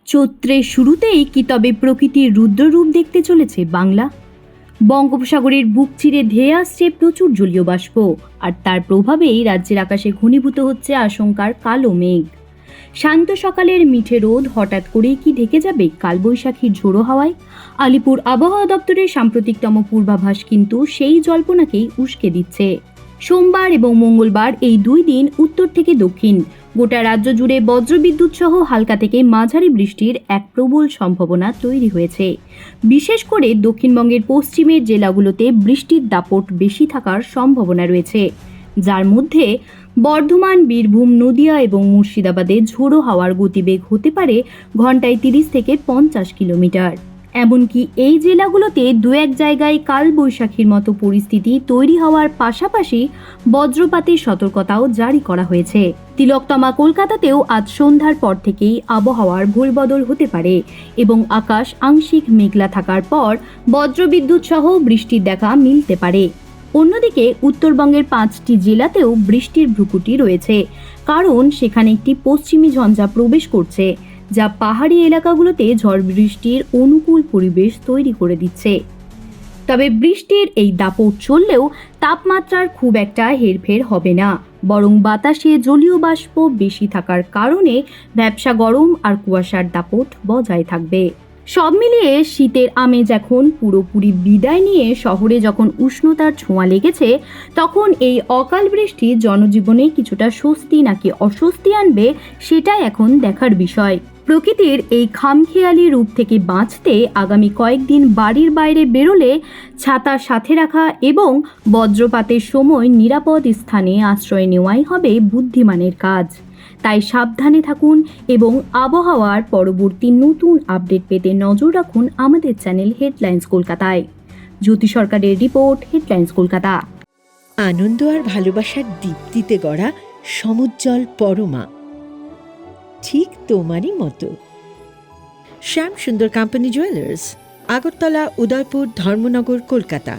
চৈত্রের শুরুতেই কি তবে প্রকৃতির রুদ্ররূপ দেখতে চলেছে বাংলা? বঙ্গোপসাগরের বুক চিরে ধেয়ে আসছে প্রচুর জলীয় বাষ্প, আর তার প্রভাবেই রাজ্যের আকাশে ঘনীভূত হচ্ছে আশঙ্কার কালো মেঘ। শান্ত সকালের মিঠে রোদ হঠাৎ করেই কি ঢেকে যাবে কালবৈশাখীর ঝোড়ো হাওয়ায়? আলিপুর আবহাওয়া দপ্তরের সাম্প্রতিকতম পূর্বাভাস কিন্তু সেই জল্পনাকেই উস্কে দিচ্ছে। সোমবার এবং মঙ্গলবার এই দুই দিন উত্তর থেকে দক্ষিণ গোটা রাজ্য জুড়ে বজ্রবিদ্যুৎ সহ হালকা থেকে মাঝারি বৃষ্টির এক প্রবল সম্ভাবনা তৈরি হয়েছে। বিশেষ করে দক্ষিণবঙ্গের পশ্চিমের জেলাগুলোতে বৃষ্টির দাপট বেশি থাকার সম্ভাবনা রয়েছে, যার মধ্যে বর্ধমান, বীরভূম, নদিয়া এবং মুর্শিদাবাদে ঝোড়ো হাওয়ার গতিবেগ হতে পারে ঘন্টায় 30 থেকে 50 কিলোমিটার। এমনকি এই জেলাগুলোতে দু এক জায়গায় কালবৈশাখীর মতো পরিস্থিতি তৈরি হওয়ার পাশাপাশি বজ্রপাতের সতর্কতাও জারি করা হয়েছে। তিলকতমা কলকাতাতেও আজ সন্ধ্যার পর থেকেই আবহাওয়ার ভুলবদল হতে পারে এবং আকাশ আংশিক মেঘলা থাকার পর বজ্রবিদ্যুৎ সহ বৃষ্টির দেখা মিলতে পারে। অন্যদিকে উত্তরবঙ্গের 5টি জেলাতেও বৃষ্টির ভ্রুকুটি রয়েছে, কারণ সেখানে একটি পশ্চিমী ঝঞ্ঝা প্রবেশ করছে, যা পাহাড়ি এলাকাগুলোতে ঝড় বৃষ্টির অনুকূল পরিবেশ তৈরি করে দিচ্ছে। তবে বৃষ্টির এই দাপট চললেও তাপমাত্রার খুব একটা হেরফের হবে না, বরং বাতাসে জলীয় বাষ্প বেশি থাকার কারণে ভ্যাপসা গরম আর কুয়াশার দাপট বজায় থাকবে। সব মিলিয়ে শীতের আমেজ এখন পুরোপুরি বিদায় নিয়ে শহরে যখন উষ্ণতার ছোঁয়া লেগেছে, তখন এই অকাল বৃষ্টি জনজীবনে কিছুটা স্বস্তি নাকি অস্বস্তি আনবে সেটাই এখন দেখার বিষয়। প্রকৃতির এই খামখেয়ালি রূপ থেকে বাঁচতে আগামী কয়েকদিন বাড়ির বাইরে বেরোলে ছাতা সাথে রাখা এবং বজ্রপাতের সময় নিরাপদ স্থানে আশ্রয় নেওয়াই হবে বুদ্ধিমানের কাজ। তাই সাবধানে থাকুন এবং আবহাওয়ার পরবর্তী নতুন আপডেট পেতে নজর রাখুন আমাদের চ্যানেল হেডলাইন্স কলকাতায়। জ্যোতি সরকারের রিপোর্ট, হেডলাইন্স কলকাতা। আনন্দ আর ভালোবাসার দীপ্তিতে গড়া সমুজ্জ্বল পরমা, ঠিক তোমারই মতো। শ্যাম সুন্দর কোম্পানি জুয়েলার্স, আগরতলা, উদয়পুর, ধর্মনগর, কলকাতা।